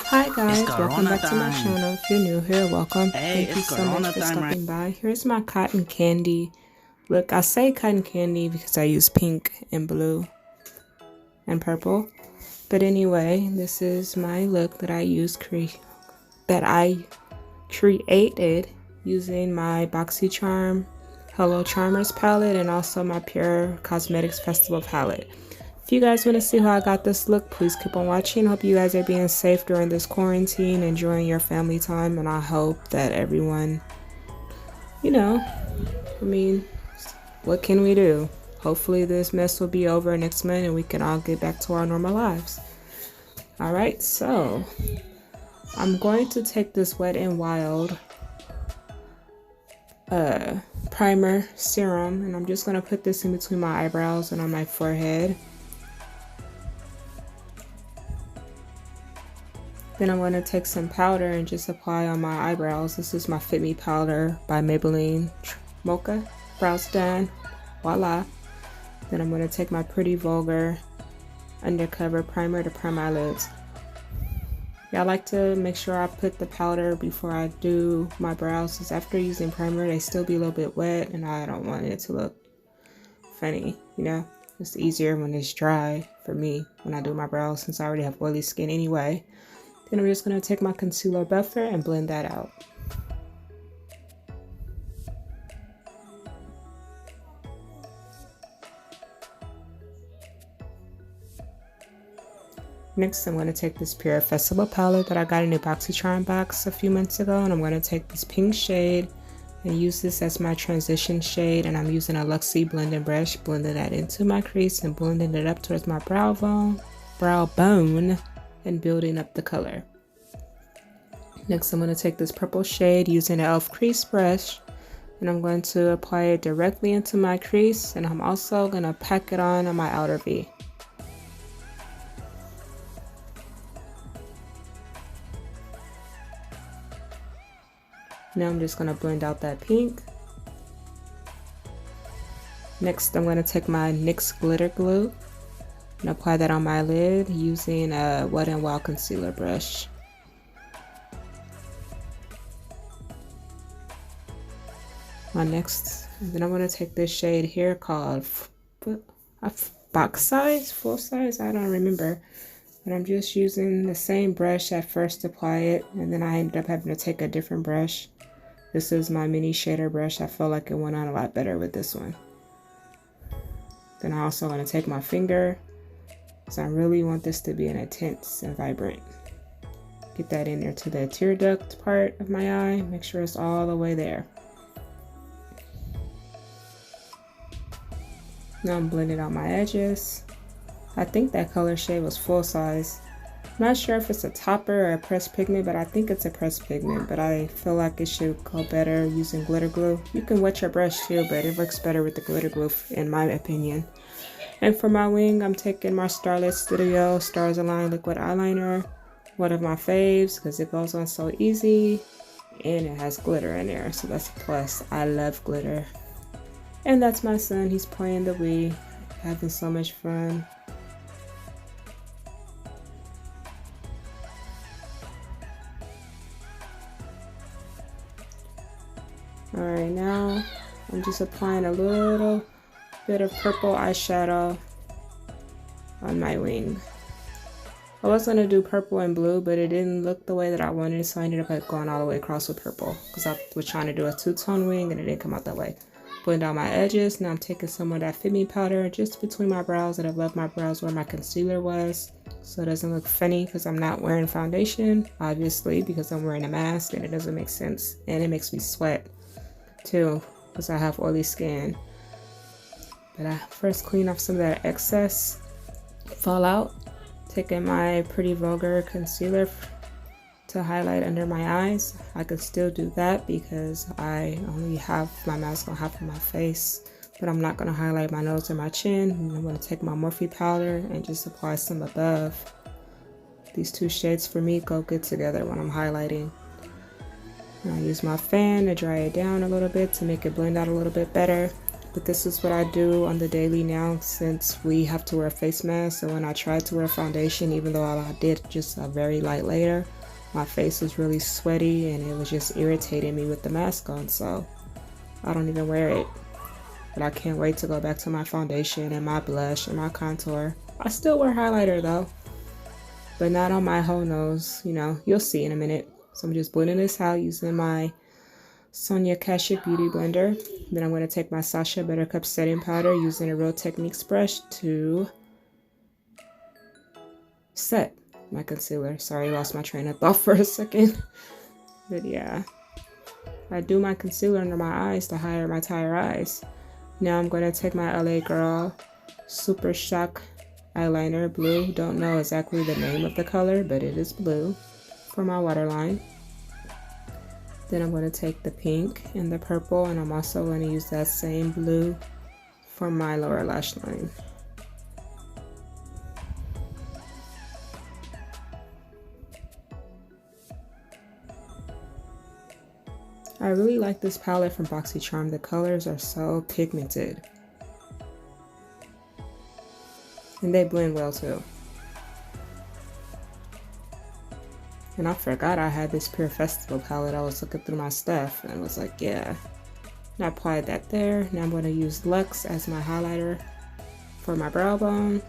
Hi guys, welcome Corona back to my time. channel. If you're new here, welcome. Hey, Thank you it's so much Corona for time, right? stopping by. Here's my cotton candy look. I say cotton candy because I use pink and blue and purple. But anyway, this is my look that I created using my BoxyCharm Hello Charmers palette and also my Pure Cosmetics Festival palette. If you guys want to see how I got this look, please keep on watching. Hope you guys are being safe during this quarantine, enjoying your family time, and I hope that everyone, I mean, what can we do? Hopefully this mess will be over next month and we can all get back to our normal lives. Alright, so I'm going to take this Wet n Wild primer serum and I'm just going to put this in between my eyebrows and on my forehead. Then I'm going to take some powder and just apply on my eyebrows. This is my Fit Me powder by Maybelline Mocha. Brows done. Voila. Then I'm going to take my Pretty Vulgar Undercover Primer to prime my lids. Yeah, I like to make sure I put the powder before I do my brows, because after using primer they still be a little bit wet and I don't want it to look funny, It's easier when it's dry for me when I do my brows, since I already have oily skin anyway. Then I'm just going to take my concealer buffer and blend that out. Next, I'm going to take this Pure Festival palette that I got in a BoxyCharm box a few months ago, and I'm going to take this pink shade and use this as my transition shade, and I'm using a Luxie blending brush, blending that into my crease and blending it up towards my brow bone and building up the color. Next, I'm going to take this purple shade using an e.l.f. crease brush, and I'm going to apply it directly into my crease, and I'm also going to pack it on my outer V. Now I'm just going to blend out that pink. Next, I'm going to take my NYX glitter glue and apply that on my lid using a Wet n Wild concealer brush. Then I'm going to take this shade here called box size, full size, I don't remember. But I'm just using the same brush at first to apply it, and then I ended up having to take a different brush. This is my mini shader brush. I feel like it went on a lot better with this one. Then I'm also going to take my finger, because I really want this to be an intense and vibrant. Get that in there to the tear duct part of my eye. Make sure it's all the way there. Now I'm blending out my edges. I think that color shade was full size. I'm not sure if it's a topper or a pressed pigment, but I think it's a pressed pigment. But I feel like it should go better using glitter glue. You can wet your brush too, but it works better with the glitter glue in my opinion. And for my wing, I'm taking my Starlit Studio Stars Align liquid eyeliner. One of my faves because it goes on so easy and it has glitter in there, so that's a plus. I love glitter. And that's my son. He's playing the Wii, having so much fun. Alright, now I'm just applying a little bit of purple eyeshadow on my wing. I was going to do purple and blue, but it didn't look the way that I wanted, so I ended up going all the way across with purple because I was trying to do a two-tone wing and it didn't come out that way. Blend out my edges. Now I'm taking some of that Fit Me powder just between my brows, and I've left my brows where my concealer was so it doesn't look funny, because I'm not wearing foundation, obviously, because I'm wearing a mask and it doesn't make sense, and it makes me sweat too because I have oily skin. But I first clean off some of that excess fallout, taking my Pretty Vulgar concealer to highlight under my eyes. I could still do that because I only have my mask on half of my face, but I'm not going to highlight my nose or my chin. And I'm going to take my Morphe powder and just apply some above. These two shades for me go good together when I'm highlighting. And I use my fan to dry it down a little bit to make it blend out a little bit better. But this is what I do on the daily now, since we have to wear a face mask. So when I try to wear foundation, even though I did just a very light layer, my face was really sweaty and it was just irritating me with the mask on, so I don't even wear it. But I can't wait to go back to my foundation and my blush and my contour. I still wear highlighter though, but not on my whole nose. You know, you'll see in a minute. So I'm just blending this out using my Sonia Kashuk Beauty Blender. Then I'm going to take my Sacha Buttercup setting powder using a Real Techniques brush to set my concealer. Sorry, I lost my train of thought for a second. But yeah, I do my concealer under my eyes to hide my tired eyes. Now I'm going to take my LA Girl Super Shock eyeliner, blue. Don't know exactly the name of the color, but it is blue, for my waterline. Then I'm going to take the pink and the purple, and I'm also going to use that same blue for my lower lash line. I really like this palette from BoxyCharm. The colors are so pigmented. And they blend well too. And I forgot I had this Pure Festival palette. I was looking through my stuff and I was like, yeah. And I applied that there. Now I'm going to use Luxe as my highlighter for my brow bone.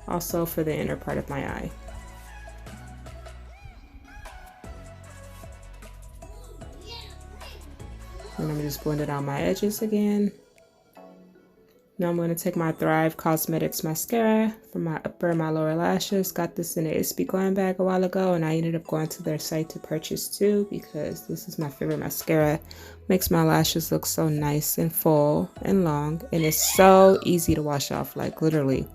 Also for the inner part of my eye. And I'm just blending out my edges again. Now I'm going to take my Thrive Cosmetics mascara for my upper and my lower lashes. Got this in a Glam bag a while ago, and I ended up going to their site to purchase two because this is my favorite mascara. Makes my lashes look so nice and full and long, and it's so easy to wash off, like literally.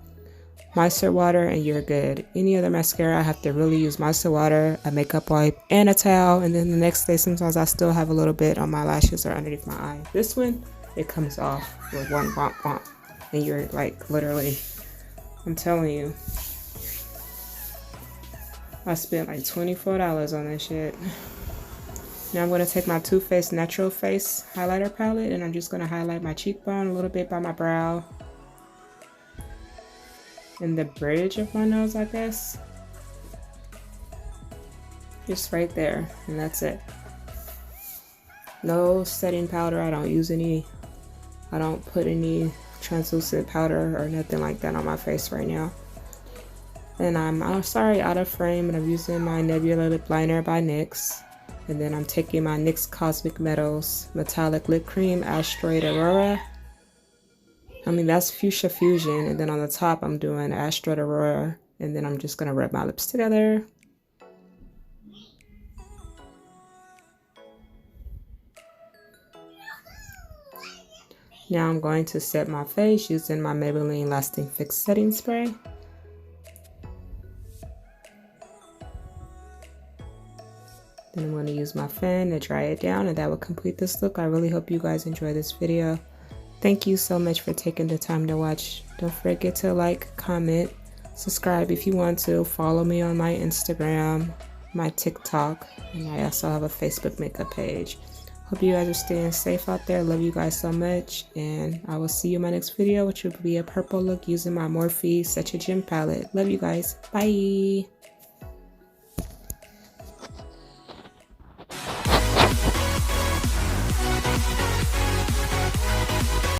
Micellar water and you're good. Any other mascara, I have to really use micellar water, a makeup wipe, and a towel, and then the next day sometimes I still have a little bit on my lashes or underneath my eye. This one, it comes off with one womp womp, and you're like literally, I'm telling you, I spent like $24 on this shit. Now I'm going to take my Too Faced Natural Face highlighter palette, and I'm just going to highlight my cheekbone a little bit by my brow and the bridge of my nose, I guess. Just right there, and that's it. No setting powder. I don't use any, I don't put any translucent powder or nothing like that on my face right now. And I'm sorry, out of frame, and I'm using my Nebula Lip Liner by NYX. And then I'm taking my NYX Cosmic Metals Metallic Lip Cream Asteroid Aurora. I mean, that's Fuchsia Fusion, and then on the top I'm doing Asteroid Aurora, and then I'm just gonna rub my lips together. Now I'm going to set my face using my Maybelline Lasting Fix Setting Spray. Then I'm going to use my fan to dry it down, and that will complete this look. I really hope you guys enjoy this video. Thank you so much for taking the time to watch. Don't forget to like, comment, subscribe if you want to. Follow me on my Instagram, my TikTok, and I also have a Facebook makeup page. Hope you guys are staying safe out there. Love you guys so much, and I will see you in my next video, which will be a purple look using my Morphe Such a Gem palette. Love you guys. Bye.